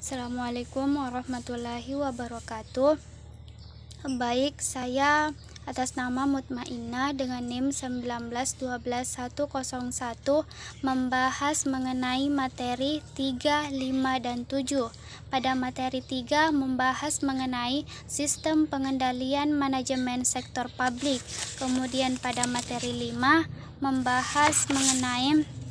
Assalamualaikum warahmatullahi wabarakatuh. Baik, saya atas nama Mutmainnah dengan NIM 1912101 membahas mengenai materi 3, 5, dan 7. Pada materi 3 membahas mengenai sistem pengendalian manajemen sektor publik. Kemudian pada materi 5 membahas mengenai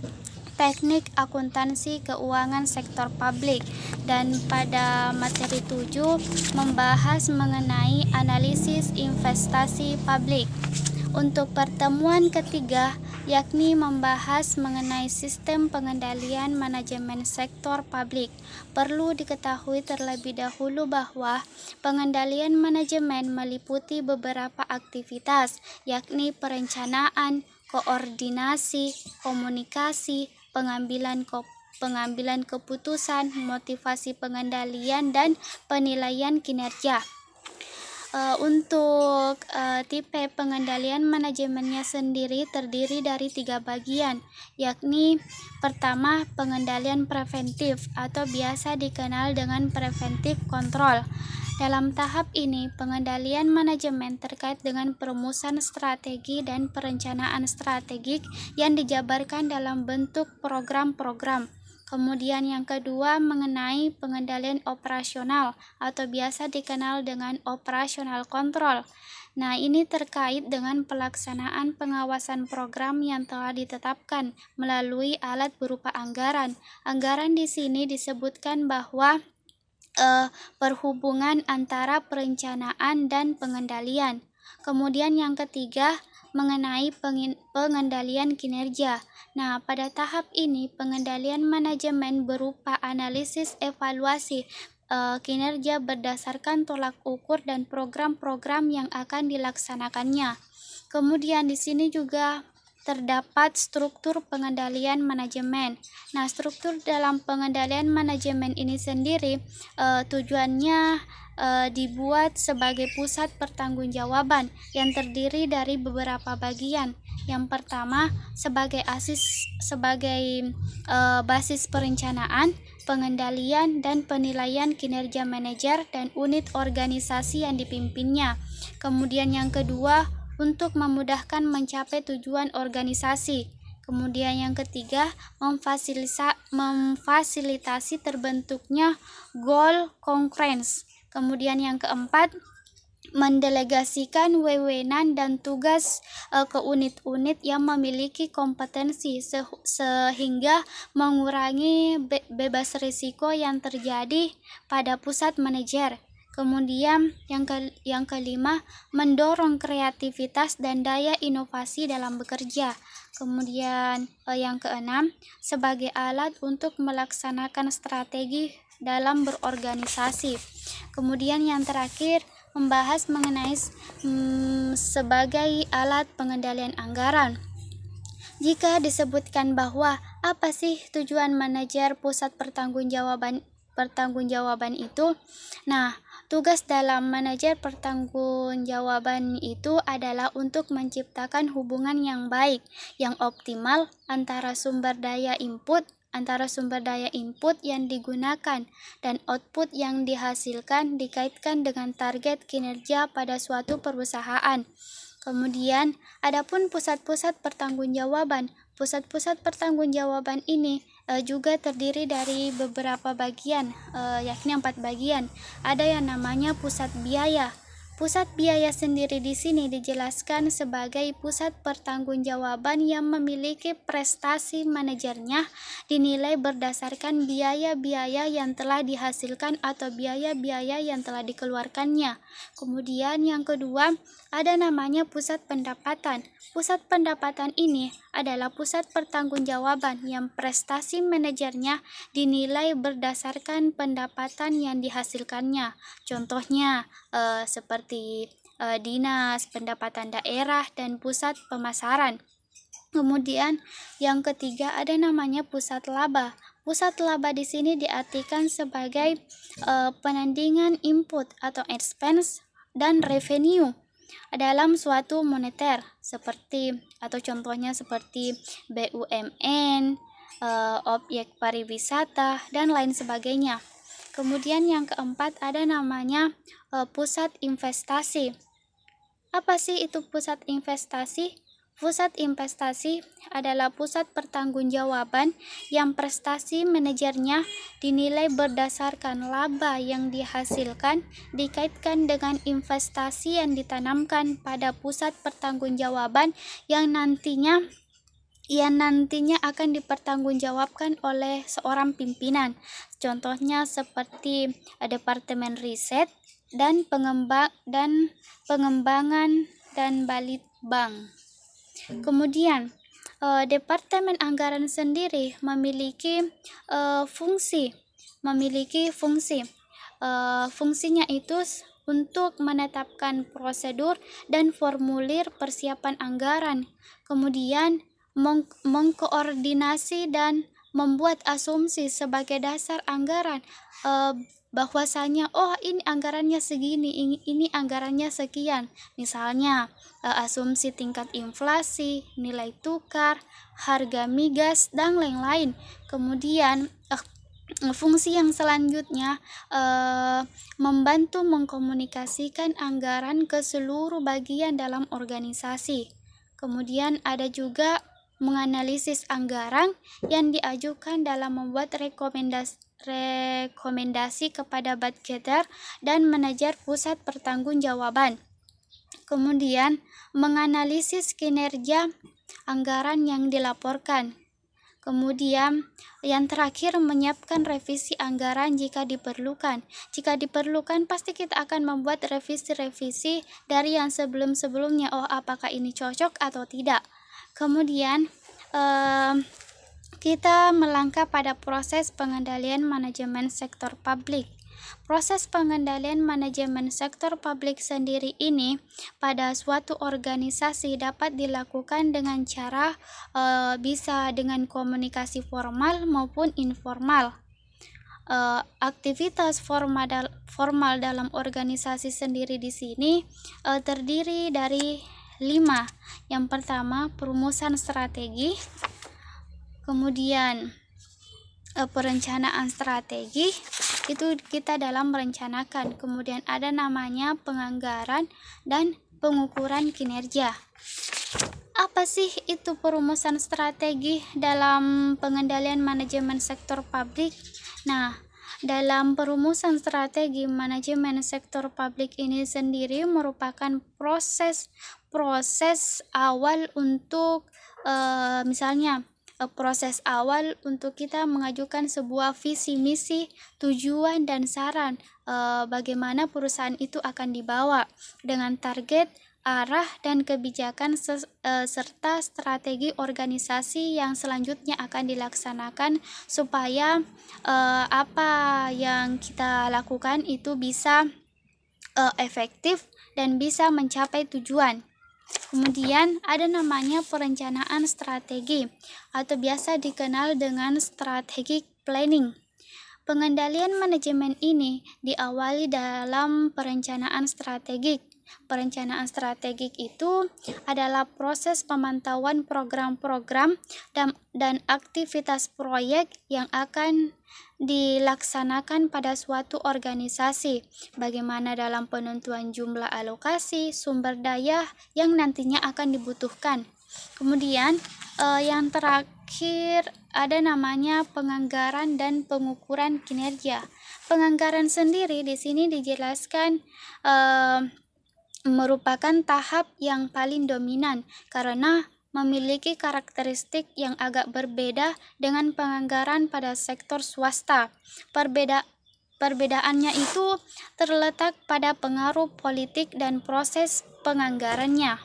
teknik akuntansi keuangan sektor publik, dan pada materi 7 membahas mengenai analisis investasi publik. Untuk pertemuan ketiga, yakni membahas mengenai sistem pengendalian manajemen sektor publik. Perlu diketahui terlebih dahulu bahwa pengendalian manajemen meliputi beberapa aktivitas, yakni perencanaan, koordinasi, komunikasi, pengambilan keputusan, motivasi pengendalian, dan penilaian kinerja. Untuk tipe pengendalian manajemennya sendiri terdiri dari 3 bagian, yakni pertama, pengendalian preventif atau biasa dikenal dengan preventive control. Dalam tahap ini, pengendalian manajemen terkait dengan perumusan strategi dan perencanaan strategik yang dijabarkan dalam bentuk program-program. Kemudian yang kedua mengenai pengendalian operasional atau biasa dikenal dengan operational control. Nah, ini terkait dengan pelaksanaan pengawasan program yang telah ditetapkan melalui alat berupa anggaran. Anggaran di sini disebutkan bahwa perhubungan antara perencanaan dan pengendalian. Kemudian yang ketiga mengenai pengendalian kinerja. Nah, pada tahap ini pengendalian manajemen berupa analisis evaluasi kinerja berdasarkan tolak ukur dan program-program yang akan dilaksanakannya. Kemudian di sini juga terdapat struktur pengendalian manajemen. Nah, struktur dalam pengendalian manajemen ini sendiri tujuannya dibuat sebagai pusat pertanggungjawaban yang terdiri dari beberapa bagian. Yang pertama sebagai basis perencanaan, pengendalian, dan penilaian kinerja manajer dan unit organisasi yang dipimpinnya. Kemudian yang kedua untuk memudahkan mencapai tujuan organisasi. Kemudian yang ketiga, memfasilitasi terbentuknya goal concurrence. Kemudian yang keempat, mendelegasikan wewenang dan tugas ke unit-unit yang memiliki kompetensi sehingga mengurangi bebas risiko yang terjadi pada pusat manajer. Kemudian yang kelima, mendorong kreativitas dan daya inovasi dalam bekerja. Kemudian yang keenam, sebagai alat untuk melaksanakan strategi dalam berorganisasi. Kemudian yang terakhir, membahas mengenai sebagai alat pengendalian anggaran. Jika disebutkan bahwa apa sih tujuan manajer pusat pertanggungjawaban itu? Nah, tugas dalam manajer pertanggungjawaban itu adalah untuk menciptakan hubungan yang baik, yang optimal antara sumber daya input yang digunakan dan output yang dihasilkan dikaitkan dengan target kinerja pada suatu perusahaan. Kemudian, adapun pusat-pusat pertanggungjawaban. Pusat-pusat pertanggungjawaban ini juga terdiri dari beberapa bagian, yakni 4 bagian. Ada yang namanya pusat biaya. Pusat biaya sendiri di sini dijelaskan sebagai pusat pertanggungjawaban yang memiliki prestasi manajernya dinilai berdasarkan biaya-biaya yang telah dihasilkan atau biaya-biaya yang telah dikeluarkannya. Kemudian yang kedua, ada namanya pusat pendapatan. Pusat pendapatan ini adalah pusat pertanggungjawaban yang prestasi manajernya dinilai berdasarkan pendapatan yang dihasilkannya. Contohnya seperti dinas, pendapatan daerah, dan pusat pemasaran. Kemudian yang ketiga ada namanya pusat laba. Pusat laba di sini diartikan sebagai penandingan input atau expense dan revenue dalam suatu moneter contohnya seperti BUMN, objek pariwisata, dan lain sebagainya. Kemudian yang keempat ada namanya pusat investasi. Apa sih itu pusat investasi? Pusat investasi adalah pusat pertanggungjawaban yang prestasi manajernya dinilai berdasarkan laba yang dihasilkan dikaitkan dengan investasi yang ditanamkan pada pusat pertanggungjawaban yang nantinya akan dipertanggungjawabkan oleh seorang pimpinan. Contohnya seperti Departemen Riset dan Pengembangan dan Balitbank. Kemudian Departemen Anggaran sendiri memiliki fungsi. Fungsinya itu untuk menetapkan prosedur dan formulir persiapan anggaran, kemudian mengkoordinasi dan membuat asumsi sebagai dasar anggaran, bahwasanya ini anggarannya segini, ini anggarannya sekian. Misalnya asumsi tingkat inflasi, nilai tukar, harga migas dan lain-lain. Kemudian fungsi yang selanjutnya membantu mengkomunikasikan anggaran ke seluruh bagian dalam organisasi. Kemudian ada juga menganalisis anggaran yang diajukan dalam membuat rekomendasi kepada budgeter dan manajer pusat pertanggungjawaban. Kemudian menganalisis kinerja anggaran yang dilaporkan. Kemudian yang terakhir menyiapkan revisi anggaran jika diperlukan. Jika diperlukan pasti kita akan membuat revisi-revisi dari yang sebelum-sebelumnya. Apakah ini cocok atau tidak? Kemudian kita melangkah pada proses pengendalian manajemen sektor publik. Proses pengendalian manajemen sektor publik sendiri ini pada suatu organisasi dapat dilakukan dengan cara bisa dengan komunikasi formal maupun informal. Aktivitas formal dalam organisasi sendiri di sini terdiri dari 5. Yang pertama, perumusan strategi. Kemudian perencanaan strategi, itu kita dalam merencanakan. Kemudian ada namanya penganggaran dan pengukuran kinerja. Apa sih itu perumusan strategi dalam pengendalian manajemen sektor publik? Nah, dalam perumusan strategi manajemen sektor publik ini sendiri merupakan proses awal untuk misalnya proses awal untuk kita mengajukan sebuah visi misi, tujuan dan saran bagaimana perusahaan itu akan dibawa dengan target, arah dan kebijakan serta strategi organisasi yang selanjutnya akan dilaksanakan supaya apa yang kita lakukan itu bisa efektif dan bisa mencapai tujuan. Kemudian ada namanya perencanaan strategi atau biasa dikenal dengan strategic planning. Pengendalian manajemen ini diawali dalam perencanaan strategik. Perencanaan strategik itu adalah proses pemantauan program-program dan aktivitas proyek yang akan dilaksanakan pada suatu organisasi, bagaimana dalam penentuan jumlah alokasi sumber daya yang nantinya akan dibutuhkan. Kemudian yang terakhir ada namanya penganggaran dan pengukuran kinerja. Penganggaran sendiri di sini dijelaskan merupakan tahap yang paling dominan karena memiliki karakteristik yang agak berbeda dengan penganggaran pada sektor swasta. Perbedaannya itu terletak pada pengaruh politik dan proses penganggarannya.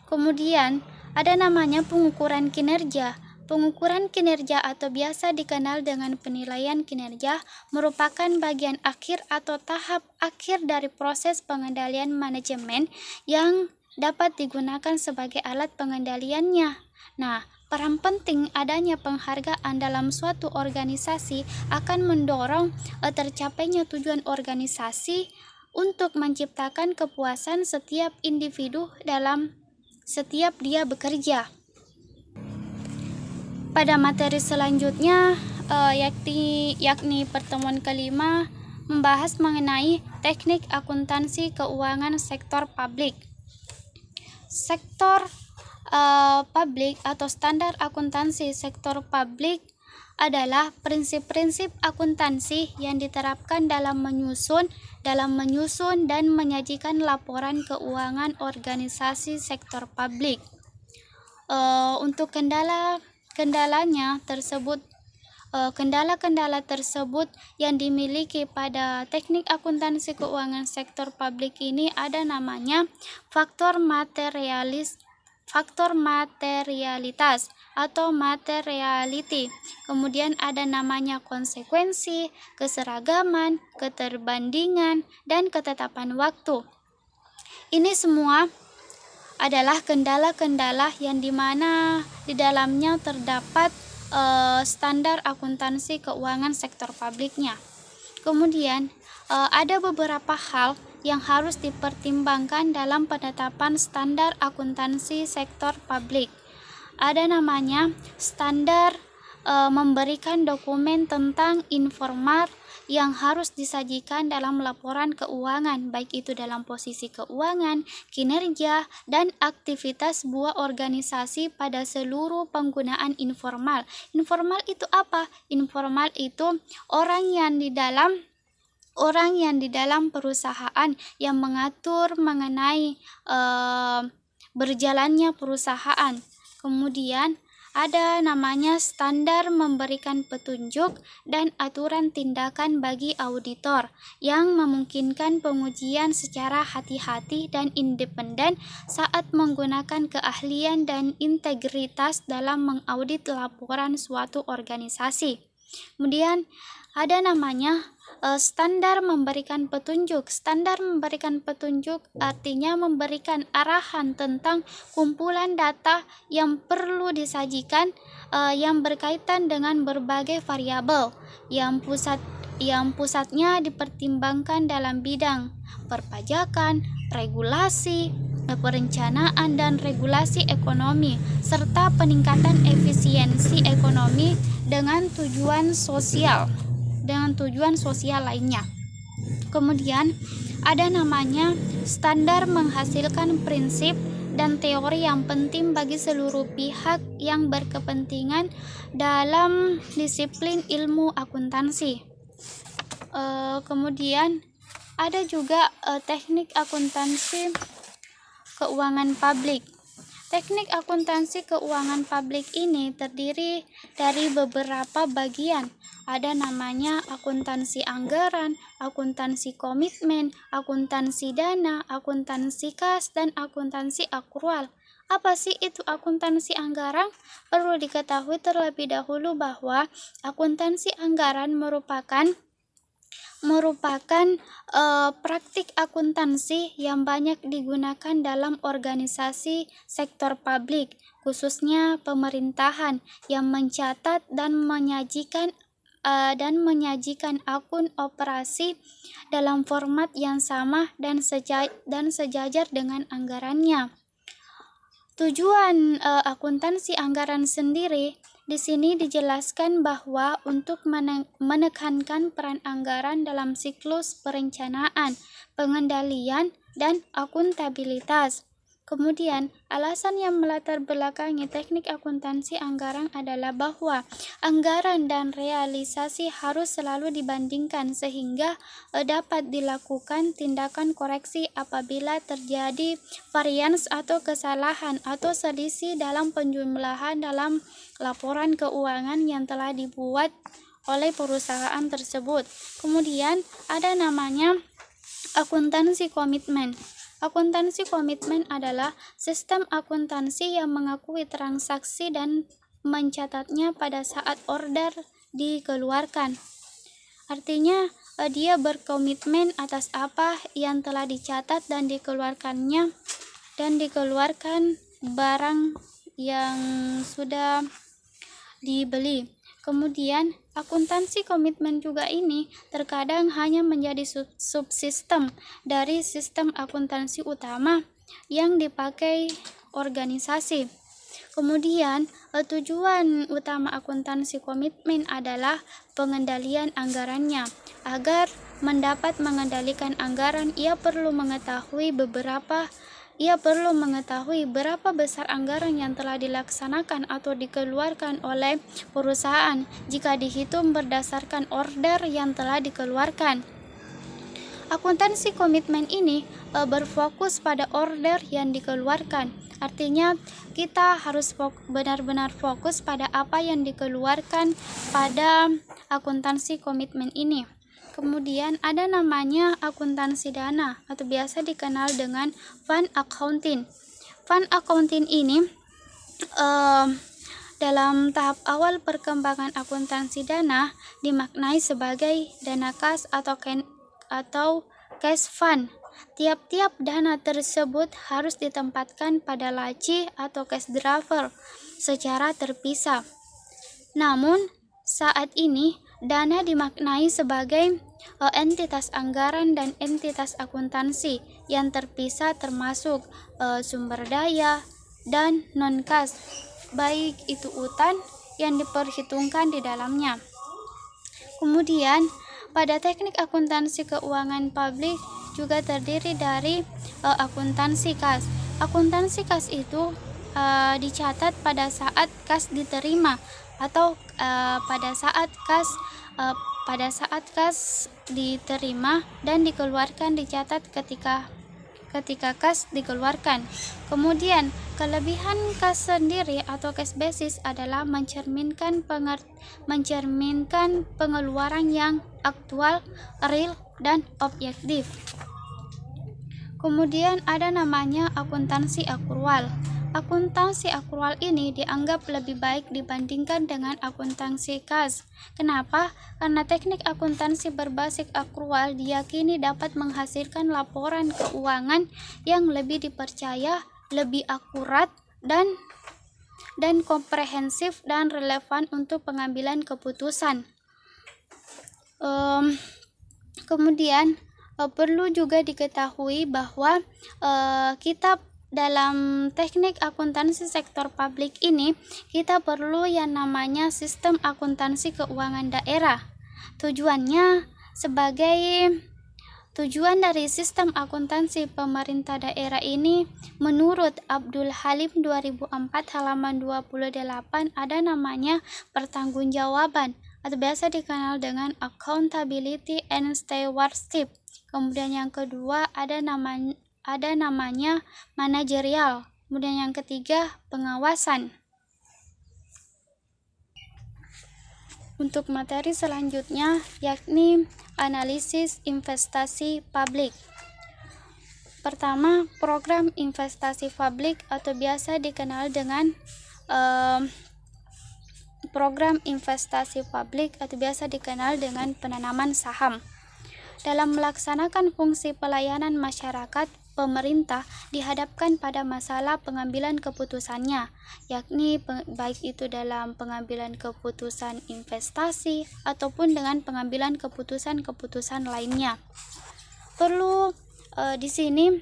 Kemudian ada namanya pengukuran kinerja. Pengukuran kinerja atau biasa dikenal dengan penilaian kinerja merupakan bagian akhir atau tahap akhir dari proses pengendalian manajemen yang dapat digunakan sebagai alat pengendaliannya. Nah, peran penting adanya penghargaan dalam suatu organisasi akan mendorong tercapainya tujuan organisasi untuk menciptakan kepuasan setiap individu dalam setiap dia bekerja. Pada materi selanjutnya yakni pertemuan kelima membahas mengenai teknik akuntansi keuangan sektor publik. Sektor publik atau standar akuntansi sektor publik adalah prinsip-prinsip akuntansi yang diterapkan dalam menyusun dan menyajikan laporan keuangan organisasi sektor publik. Untuk kendala-kendala tersebut yang dimiliki pada teknik akuntansi keuangan sektor publik ini ada namanya faktor materialitas atau materiality. Kemudian ada namanya konsekuensi, keseragaman, keterbandingan, dan ketetapan waktu. Ini semua adalah kendala-kendala yang dimana di dalamnya terdapat standar akuntansi keuangan sektor publiknya. Kemudian ada beberapa hal yang harus dipertimbangkan dalam penetapan standar akuntansi sektor publik. Ada namanya standar memberikan dokumen tentang informal yang harus disajikan dalam laporan keuangan, baik itu dalam posisi keuangan, kinerja, dan aktivitas sebuah organisasi pada seluruh penggunaan informal. Informal itu apa? Informal itu orang yang di dalam perusahaan yang mengatur mengenai berjalannya perusahaan. Kemudian ada namanya standar memberikan petunjuk dan aturan tindakan bagi auditor yang memungkinkan pengujian secara hati-hati dan independen saat menggunakan keahlian dan integritas dalam mengaudit laporan suatu organisasi. Kemudian ada namanya standar memberikan petunjuk. Standar memberikan petunjuk artinya memberikan arahan tentang kumpulan data yang perlu disajikan yang berkaitan dengan berbagai variabel yang pusatnya dipertimbangkan dalam bidang perpajakan, regulasi, perencanaan dan regulasi ekonomi serta peningkatan efisiensi ekonomi dengan tujuan sosial lainnya. Kemudian ada namanya standar menghasilkan prinsip dan teori yang penting bagi seluruh pihak yang berkepentingan dalam disiplin ilmu akuntansi. Kemudian ada juga teknik akuntansi keuangan publik. Teknik akuntansi keuangan publik ini terdiri dari beberapa bagian. Ada namanya akuntansi anggaran, akuntansi komitmen, akuntansi dana, akuntansi kas, dan akuntansi akrual. Apa sih itu akuntansi anggaran? Perlu diketahui terlebih dahulu bahwa akuntansi anggaran merupakan praktik akuntansi yang banyak digunakan dalam organisasi sektor publik, khususnya pemerintahan, yang mencatat dan menyajikan akun operasi dalam format yang sama dan sejajar dengan anggarannya. Tujuan akuntansi anggaran sendiri di sini dijelaskan bahwa untuk menekankan peran anggaran dalam siklus perencanaan, pengendalian, dan akuntabilitas. Kemudian, alasan yang melatar belakangi teknik akuntansi anggaran adalah bahwa anggaran dan realisasi harus selalu dibandingkan sehingga dapat dilakukan tindakan koreksi apabila terjadi varians atau kesalahan atau selisih dalam penjumlahan dalam laporan keuangan yang telah dibuat oleh perusahaan tersebut. Kemudian, ada namanya akuntansi komitmen. Akuntansi komitmen adalah sistem akuntansi yang mengakui transaksi dan mencatatnya pada saat order dikeluarkan. Artinya, dia berkomitmen atas apa yang telah dicatat dan dikeluarkan barang yang sudah dibeli. Kemudian, akuntansi komitmen juga ini terkadang hanya menjadi subsistem dari sistem akuntansi utama yang dipakai organisasi. Kemudian, tujuan utama akuntansi komitmen adalah pengendalian anggarannya agar mendapat mengendalikan anggaran, ia perlu mengetahui berapa besar anggaran yang telah dilaksanakan atau dikeluarkan oleh perusahaan jika dihitung berdasarkan order yang telah dikeluarkan. Akuntansi komitmen ini berfokus pada order yang dikeluarkan. Artinya kita harus benar-benar fokus pada apa yang dikeluarkan pada akuntansi komitmen ini. Kemudian ada namanya akuntansi dana atau biasa dikenal dengan fund accounting. Fund accounting ini dalam tahap awal perkembangan akuntansi dana dimaknai sebagai dana kas atau cash fund. Tiap-tiap dana tersebut harus ditempatkan pada laci atau cash drawer secara terpisah. Namun, saat ini dana dimaknai sebagai entitas anggaran dan entitas akuntansi yang terpisah termasuk sumber daya dan non-kas, baik itu utang yang diperhitungkan di dalamnya. Kemudian, pada teknik akuntansi keuangan publik juga terdiri dari akuntansi kas. Akuntansi kas itu dicatat pada saat kas diterima atau pada saat kas diterima dan dikeluarkan dicatat ketika kas dikeluarkan. Kemudian kelebihan kas sendiri atau cash basis adalah mencerminkan pengeluaran yang aktual, real, dan objektif. Kemudian ada namanya akuntansi akrual. Akuntansi akrual ini dianggap lebih baik dibandingkan dengan akuntansi kas. Kenapa? Karena teknik akuntansi berbasis akrual diyakini dapat menghasilkan laporan keuangan yang lebih dipercaya, lebih akurat, dan komprehensif dan relevan untuk pengambilan keputusan. Kemudian perlu juga diketahui bahwa dalam teknik akuntansi sektor publik ini kita perlu yang namanya sistem akuntansi keuangan daerah. Tujuan dari sistem akuntansi pemerintah daerah ini menurut Abdul Halim 2004 halaman 28 ada namanya pertanggungjawaban atau biasa dikenal dengan accountability and stewardship. Kemudian yang kedua ada namanya manajerial. Kemudian yang ketiga pengawasan. Untuk materi selanjutnya yakni analisis investasi publik. Pertama, program investasi publik atau biasa dikenal dengan penanaman saham. Dalam melaksanakan fungsi pelayanan masyarakat, pemerintah dihadapkan pada masalah pengambilan keputusannya, yakni baik itu dalam pengambilan keputusan investasi ataupun dengan pengambilan keputusan lainnya. Perlu di sini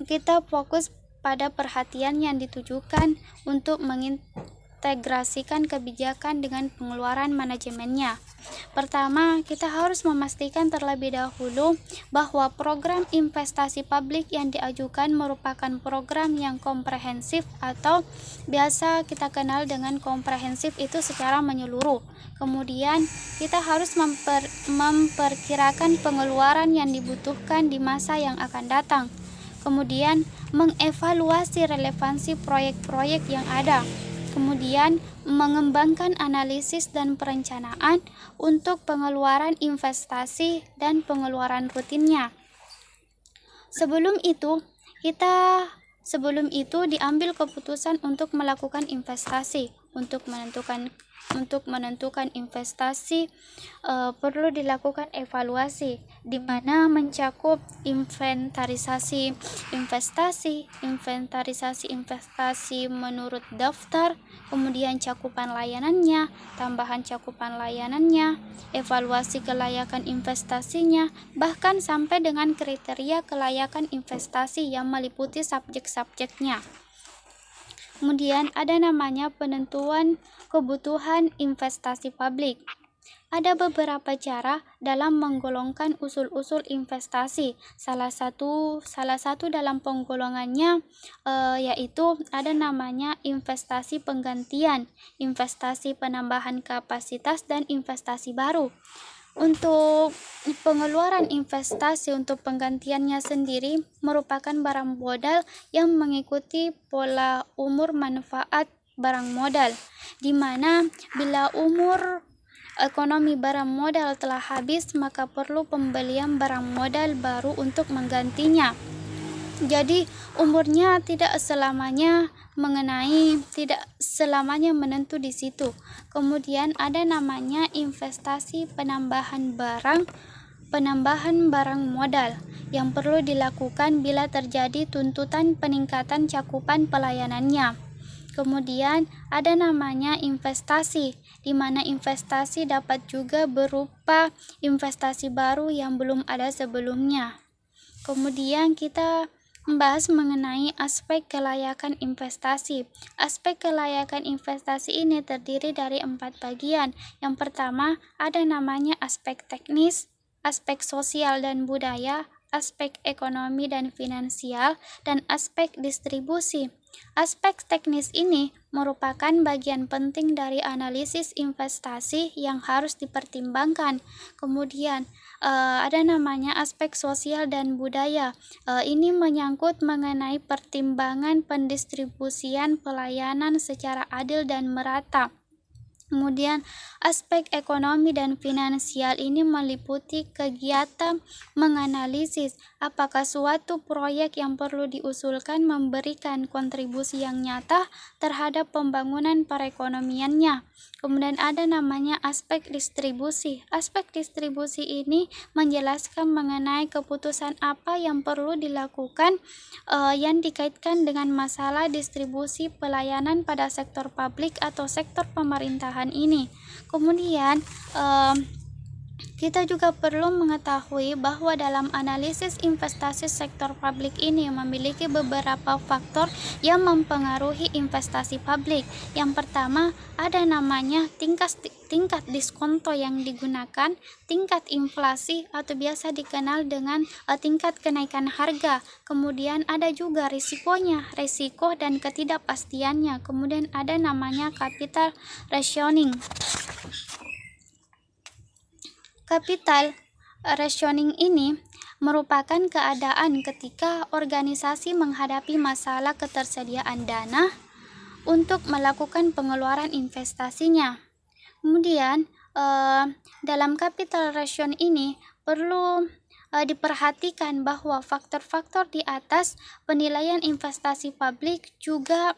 kita fokus pada perhatian yang ditujukan untuk mengintegrasikan kebijakan dengan pengeluaran manajemennya. Pertama, kita harus memastikan terlebih dahulu bahwa program investasi publik yang diajukan merupakan program yang komprehensif atau biasa kita kenal dengan komprehensif itu secara menyeluruh. Kemudian, kita harus memperkirakan pengeluaran yang dibutuhkan di masa yang akan datang. Kemudian, mengevaluasi relevansi proyek-proyek yang ada. Kemudian, mengembangkan analisis dan perencanaan untuk pengeluaran investasi dan pengeluaran rutinnya. Sebelum itu diambil keputusan untuk melakukan investasi. Untuk menentukan investasi perlu dilakukan evaluasi, di mana mencakup inventarisasi investasi menurut daftar, kemudian cakupan layanannya, tambahan cakupan layanannya, evaluasi kelayakan investasinya, bahkan sampai dengan kriteria kelayakan investasi yang meliputi subjek-subjeknya. Kemudian ada namanya penentuan kebutuhan investasi publik. ada beberapa cara dalam menggolongkan usul-usul investasi. Salah satu dalam penggolongannya yaitu ada namanya investasi penggantian, investasi penambahan kapasitas, dan investasi baru. Untuk pengeluaran investasi untuk penggantiannya sendiri merupakan barang modal yang mengikuti pola umur manfaat barang modal, di mana bila umur ekonomi barang modal telah habis, maka perlu pembelian barang modal baru untuk menggantinya. Jadi umurnya tidak selamanya menentu di situ. Kemudian ada namanya investasi penambahan barang modal yang perlu dilakukan bila terjadi tuntutan peningkatan cakupan pelayanannya. Kemudian ada namanya investasi, di mana investasi dapat juga berupa investasi baru yang belum ada sebelumnya. Kemudian kita membahas mengenai aspek kelayakan investasi. Aspek kelayakan investasi ini terdiri dari 4 bagian. Yang pertama ada namanya aspek teknis, aspek sosial dan budaya, aspek ekonomi dan finansial, dan aspek distribusi. Aspek teknis ini merupakan bagian penting dari analisis investasi yang harus dipertimbangkan. Kemudian ada namanya aspek sosial dan budaya. Ini menyangkut mengenai pertimbangan pendistribusian pelayanan secara adil dan merata. Kemudian aspek ekonomi dan finansial ini meliputi kegiatan menganalisis apakah suatu proyek yang perlu diusulkan memberikan kontribusi yang nyata terhadap pembangunan perekonomiannya. Kemudian ada namanya aspek distribusi. Aspek distribusi ini menjelaskan mengenai keputusan apa yang perlu dilakukan yang dikaitkan dengan masalah distribusi pelayanan pada sektor publik atau sektor pemerintahan ini. Kemudian kita juga perlu mengetahui bahwa dalam analisis investasi sektor publik ini memiliki beberapa faktor yang mempengaruhi investasi publik. Yang pertama ada namanya tingkat diskonto yang digunakan, tingkat inflasi atau biasa dikenal dengan tingkat kenaikan harga. Kemudian ada juga risikonya, risiko dan ketidakpastiannya. Kemudian ada namanya capital rationing. Capital rationing ini merupakan keadaan ketika organisasi menghadapi masalah ketersediaan dana untuk melakukan pengeluaran investasinya. Kemudian dalam capital ration ini perlu diperhatikan bahwa faktor-faktor di atas penilaian investasi publik juga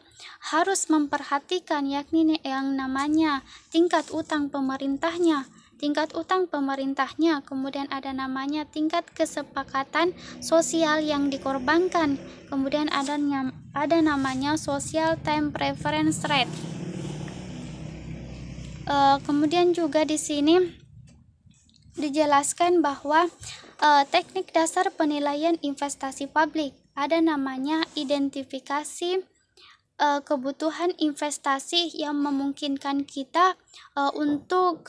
harus memperhatikan, yakni yang namanya tingkat utang pemerintahnya, kemudian ada namanya tingkat kesepakatan sosial yang dikorbankan, kemudian ada namanya social time preference rate. Kemudian juga di sini dijelaskan bahwa teknik dasar penilaian investasi publik ada namanya identifikasi kebutuhan investasi yang memungkinkan kita untuk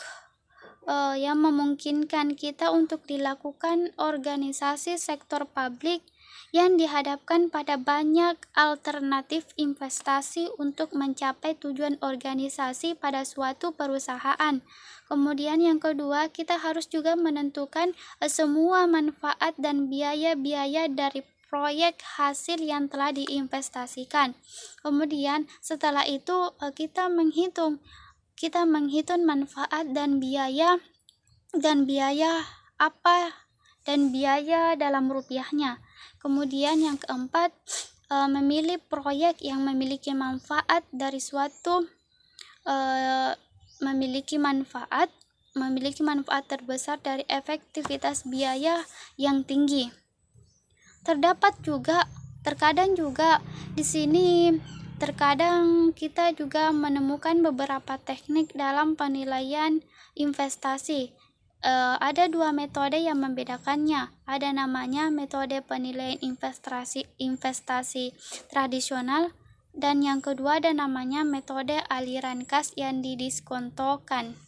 dilakukan organisasi sektor publik yang dihadapkan pada banyak alternatif investasi untuk mencapai tujuan organisasi pada suatu perusahaan. Kemudian yang kedua, kita harus juga menentukan semua manfaat dan biaya-biaya dari proyek hasil yang telah diinvestasikan. Kemudian setelah itu kita menghitung manfaat dan biaya dalam rupiahnya. Kemudian yang keempat, memilih proyek yang memiliki manfaat terbesar dari efektivitas biaya yang tinggi. Terkadang juga di sini kita juga menemukan beberapa teknik dalam penilaian investasi. Ada 2 metode yang membedakannya. Ada namanya metode penilaian investasi tradisional, dan yang kedua ada namanya metode aliran kas yang didiskontokan.